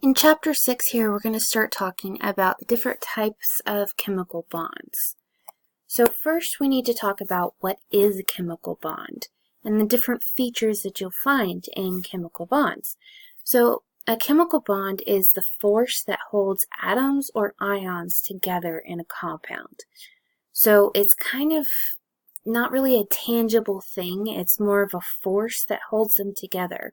In Chapter 6 here, we're going to start talking about the different types of chemical bonds. So first we need to talk about what is a chemical bond and the different features that you'll find in chemical bonds. So a chemical bond is the force that holds atoms or ions together in a compound. So it's kind of not really a tangible thing, it's more of a force that holds them together.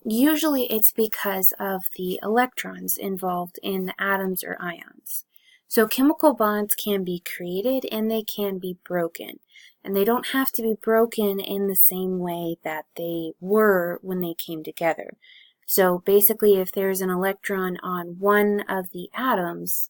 Usually it's because of the electrons involved in the atoms or ions. So chemical bonds can be created and they can be broken. And they don't have to be broken in the same way that they were when they came together. So basically if there's an electron on one of the atoms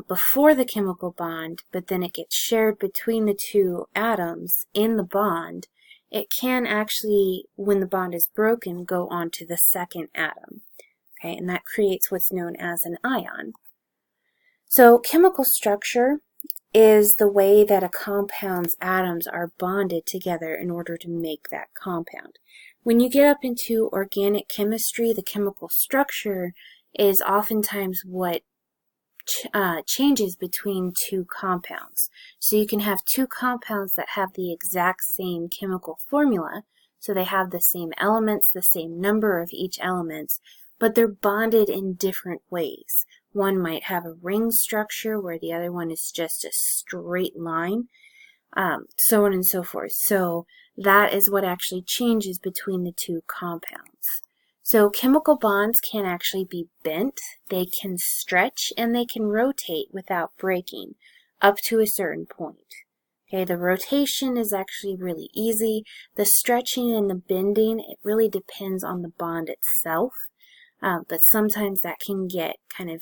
before the chemical bond, but then it gets shared between the two atoms in the bond, it can actually, when the bond is broken, go on to the second atom. Okay, and that creates what's known as an ion. So chemical structure is the way that a compound's atoms are bonded together in order to make that compound. When you get up into organic chemistry, the chemical structure is oftentimes what changes between two compounds. So you can have two compounds that have the exact same chemical formula, so they have the same elements, the same number of each element, but they're bonded in different ways. One might have a ring structure where the other one is just a straight line, so on and so forth. So that is what actually changes between the two compounds. So chemical bonds can actually be bent, they can stretch, and they can rotate without breaking up to a certain point. Okay, the rotation is actually really easy. The stretching and the bending, it really depends on the bond itself, but sometimes that can get kind of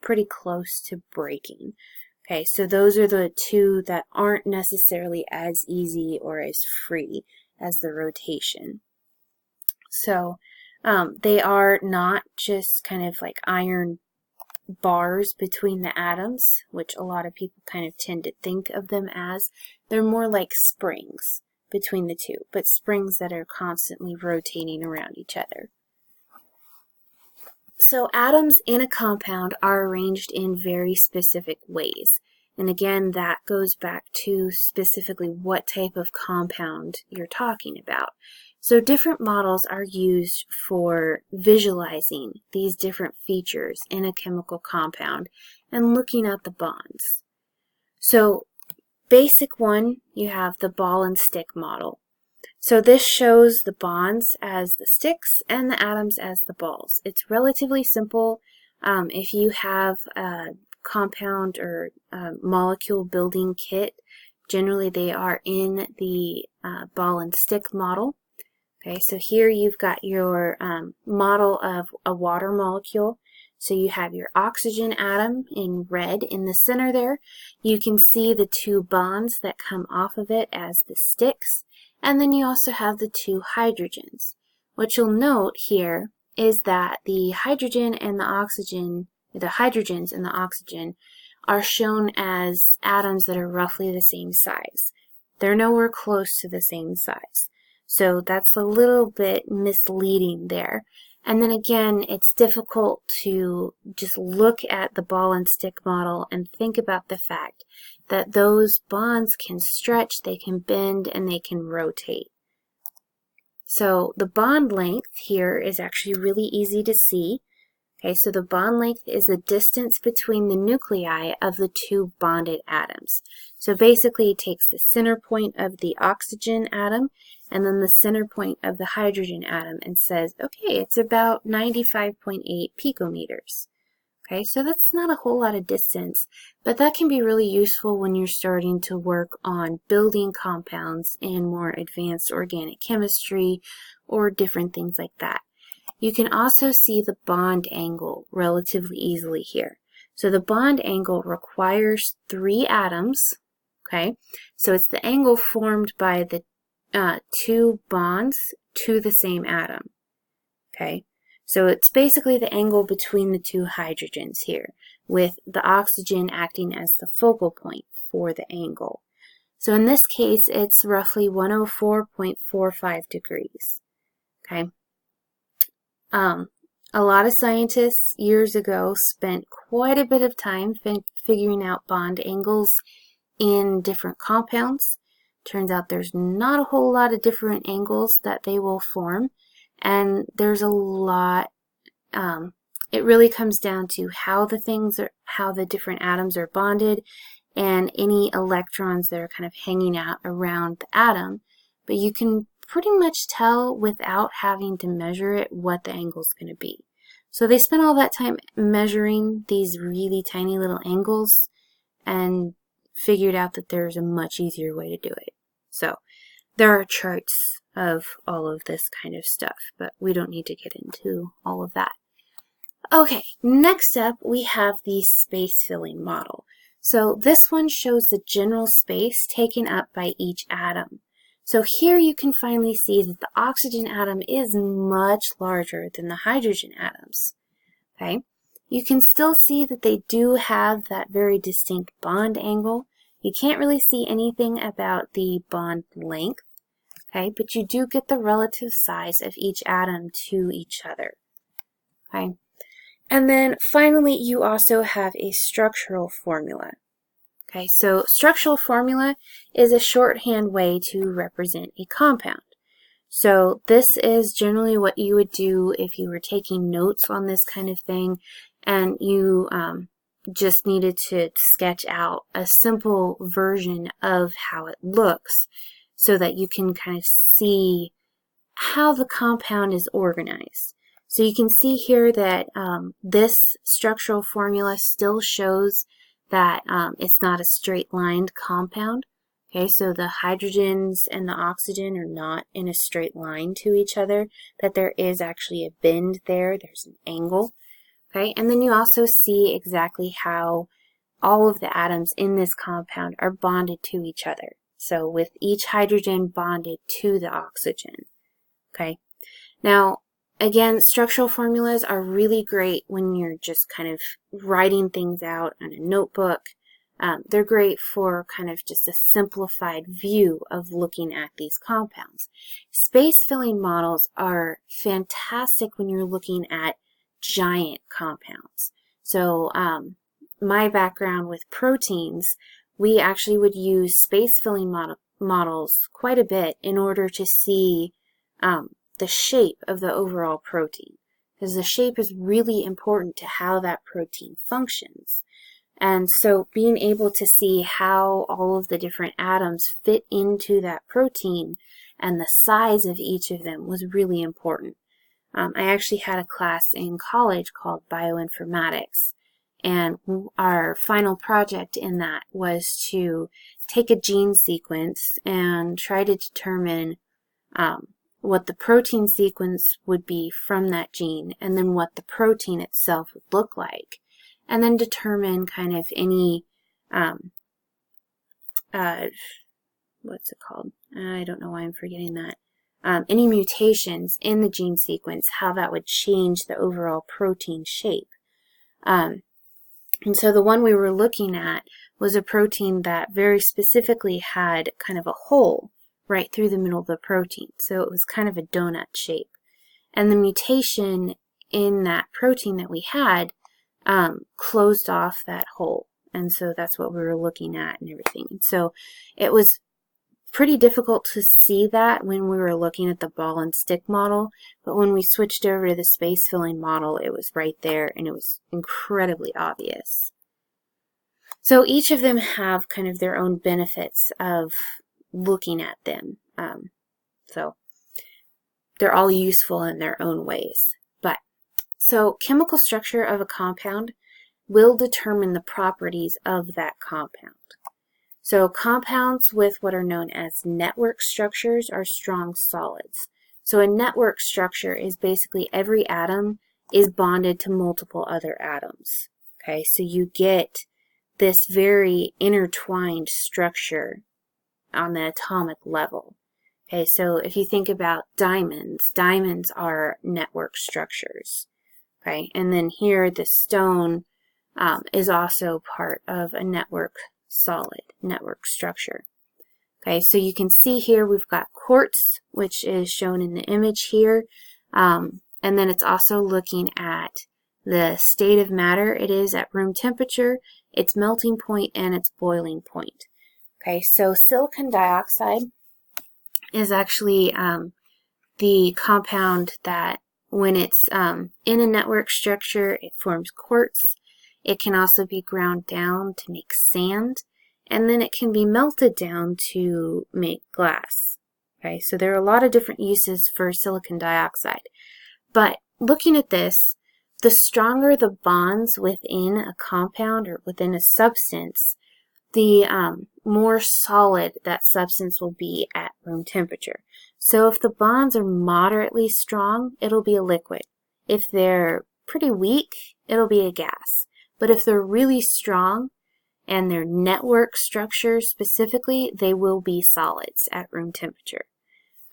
pretty close to breaking. Okay, so those are the two that aren't necessarily as easy or as free as the rotation. So they are not just kind of like iron bars between the atoms, which a lot of people kind of tend to think of them as. They're more like springs between the two, but springs that are constantly rotating around each other. So atoms in a compound are arranged in very specific ways. And again, that goes back to specifically what type of compound you're talking about. So different models are used for visualizing these different features in a chemical compound and looking at the bonds. So basic one, you have the ball and stick model. So this shows the bonds as the sticks and the atoms as the balls. It's relatively simple. If you have a compound or molecule building kit, generally they are in the ball and stick model. Okay, so here you've got your model of a water molecule. So you have your oxygen atom in red in the center there. You can see the two bonds that come off of it as the sticks. And then you also have the two hydrogens. What you'll note here is that the hydrogen and the oxygen, the hydrogens and the oxygen are shown as atoms that are roughly the same size. They're nowhere close to the same size. So that's a little bit misleading there. And then again, it's difficult to just look at the ball and stick model and think about the fact that those bonds can stretch, they can bend, and they can rotate. So the bond length here is actually really easy to see. Okay, so the bond length is the distance between the nuclei of the two bonded atoms. So basically it takes the center point of the oxygen atom and then the center point of the hydrogen atom and says, okay, it's about 95.8 picometers. Okay, so that's not a whole lot of distance, but that can be really useful when you're starting to work on building compounds in more advanced organic chemistry or different things like that. You can also see the bond angle relatively easily here. So the bond angle requires 3 atoms, okay? So it's the angle formed by the 2 bonds to the same atom, okay? So it's basically the angle between the 2 hydrogens here, with the oxygen acting as the focal point for the angle. So in this case, it's roughly 104.45 degrees, okay? A lot of scientists years ago spent quite a bit of time figuring out bond angles in different compounds. Turns out there's not a whole lot of different angles that they will form, and there's a lot. It really comes down to how the different atoms are bonded, and any electrons that are kind of hanging out around the atom. But you can pretty much tell without having to measure it what the angle is going to be. So they spent all that time measuring these really tiny little angles and figured out that there's a much easier way to do it. So there are charts of all of this kind of stuff, but we don't need to get into all of that. Okay, next up we have the space-filling model. So this one shows the general space taken up by each atom. So here you can finally see that the oxygen atom is much larger than the hydrogen atoms. Okay, you can still see that they do have that very distinct bond angle. You can't really see anything about the bond length, okay, but you do get the relative size of each atom to each other. Okay, and then finally you also have a structural formula. Okay, so structural formula is a shorthand way to represent a compound. So this is generally what you would do if you were taking notes on this kind of thing, and you just needed to sketch out a simple version of how it looks so that you can kind of see how the compound is organized. So you can see here that this structural formula still shows that it's not a straight-lined compound. Okay, so the hydrogens and the oxygen are not in a straight line to each other, that there is actually a bend there, there's an angle. Okay, and then you also see exactly how all of the atoms in this compound are bonded to each other. So with each hydrogen bonded to the oxygen. Okay, now again, structural formulas are really great when you're just kind of writing things out on a notebook. They're great for kind of just a simplified view of looking at these compounds. Space-filling models are fantastic when you're looking at giant compounds. So my background with proteins, we actually would use space-filling models quite a bit in order to see the shape of the overall protein, because the shape is really important to how that protein functions. And so being able to see how all of the different atoms fit into that protein and the size of each of them was really important. I actually had a class in college called bioinformatics, and our final project in that was to take a gene sequence and try to determine what the protein sequence would be from that gene, and then what the protein itself would look like, and then determine kind of any, what's it called? I don't know why I'm forgetting that. Any mutations in the gene sequence, how that would change the overall protein shape. And so the one we were looking at was a protein that very specifically had kind of a hole right through the middle of the protein. So it was kind of a donut shape. And the mutation in that protein that we had closed off that hole. And so that's what we were looking at and everything. And so it was pretty difficult to see that when we were looking at the ball and stick model, but when we switched over to the space-filling model, it was right there and it was incredibly obvious. So each of them have kind of their own benefits of looking at them. So they're all useful in their own ways. So chemical structure of a compound will determine the properties of that compound. So compounds with what are known as network structures are strong solids. So a network structure is basically every atom is bonded to multiple other atoms. Okay, so you get this very intertwined structure on the atomic level. Okay, so if you think about diamonds, diamonds are network structures. Okay, and then here the stone is also part of a network structure. Okay, so you can see here we've got quartz, which is shown in the image here. And then it's also looking at the state of matter it is at room temperature, its melting point, and its boiling point. Okay, so silicon dioxide is actually the compound that when it's in a network structure, it forms quartz. It can also be ground down to make sand, and then it can be melted down to make glass. Okay, so there are a lot of different uses for silicon dioxide. But looking at this, the stronger the bonds within a compound or within a substance, the more solid that substance will be at room temperature. So if the bonds are moderately strong, it'll be a liquid. If they're pretty weak, it'll be a gas. But if they're really strong and their network structure specifically, they will be solids at room temperature.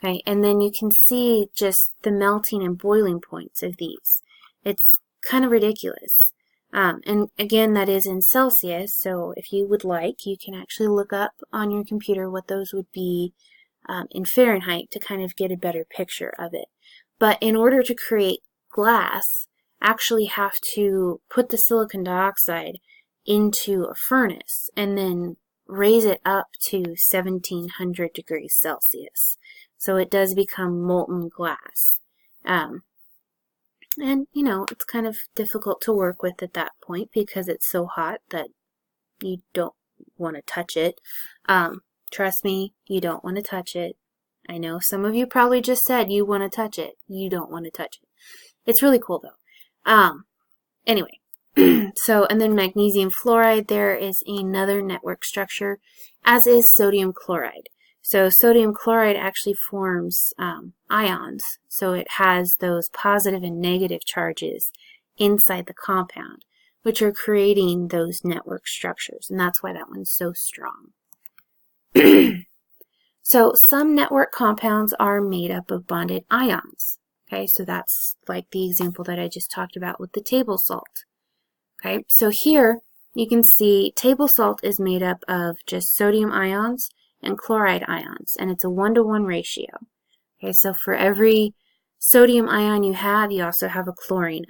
Okay, and then you can see just the melting and boiling points of these. It's kind of ridiculous. And again, that is in Celsius, so if you would like, you can actually look up on your computer what those would be in Fahrenheit to kind of get a better picture of it. But in order to create glass, actually have to put the silicon dioxide into a furnace and then raise it up to 1700 degrees Celsius. So it does become molten glass. And, you know, it's kind of difficult to work with at that point because it's so hot that you don't want to touch it. Trust me, you don't want to touch it. I know some of you probably just said you want to touch it. You don't want to touch it. It's really cool though. Anyway, so, and then magnesium fluoride, there is another network structure, as is sodium chloride. So sodium chloride actually forms ions, so it has those positive and negative charges inside the compound, which are creating those network structures, and that's why that one's so strong. So some network compounds are made up of bonded ions. Okay, so that's like the example that I just talked about with the table salt. Okay, so here you can see table salt is made up of just sodium ions and chloride ions, and it's a 1-to-1 ratio. Okay, so for every sodium ion you also have a chlorine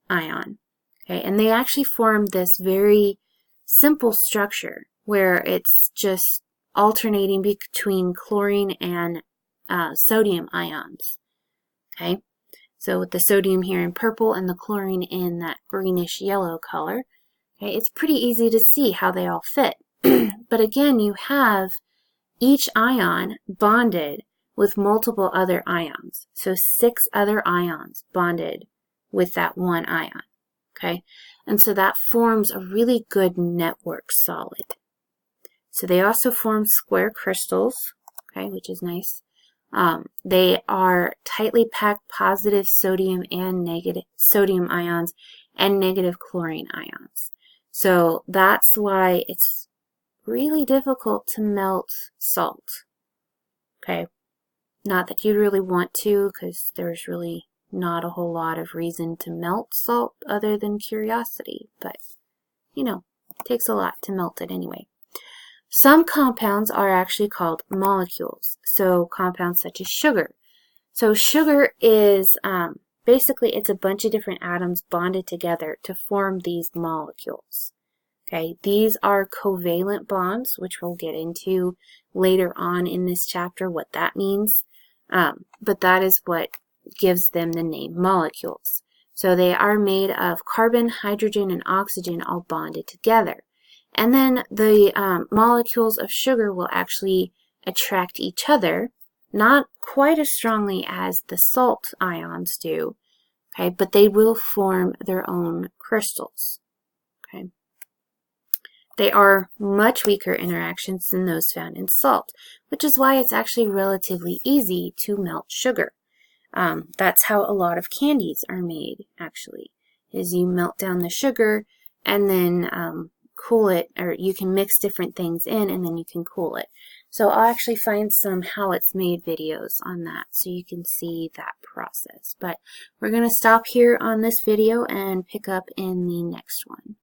ion. Okay, and they actually form this very simple structure where it's just alternating between chlorine and sodium ions. Okay, so with the sodium here in purple and the chlorine in that greenish yellow color, okay, it's pretty easy to see how they all fit. But again, you have each ion bonded with multiple other ions. So 6 other ions bonded with that one ion. Okay, and so that forms a really good network solid. So they also form square crystals, okay, which is nice. They are tightly packed positive sodium and negative sodium ions and negative chlorine ions. So that's why it's really difficult to melt salt. Okay, not that you really want to, because there's really not a whole lot of reason to melt salt other than curiosity, but you know, it takes a lot to melt it anyway. Some compounds are actually called molecules, so compounds such as sugar. So sugar is basically it's a bunch of different atoms bonded together to form these molecules. Okay, these are covalent bonds, which we'll get into later on in this chapter what that means, but that is what gives them the name molecules. So they are made of carbon, hydrogen, and oxygen all bonded together. And then the molecules of sugar will actually attract each other, not quite as strongly as the salt ions do, okay, but they will form their own crystals, okay. They are much weaker interactions than those found in salt, which is why it's actually relatively easy to melt sugar. That's how a lot of candies are made, actually, is you melt down the sugar and then cool it, or you can mix different things in and then you can cool it. So I'll actually find some how it's made videos on that so you can see that process. But we're going to stop here on this video and pick up in the next one.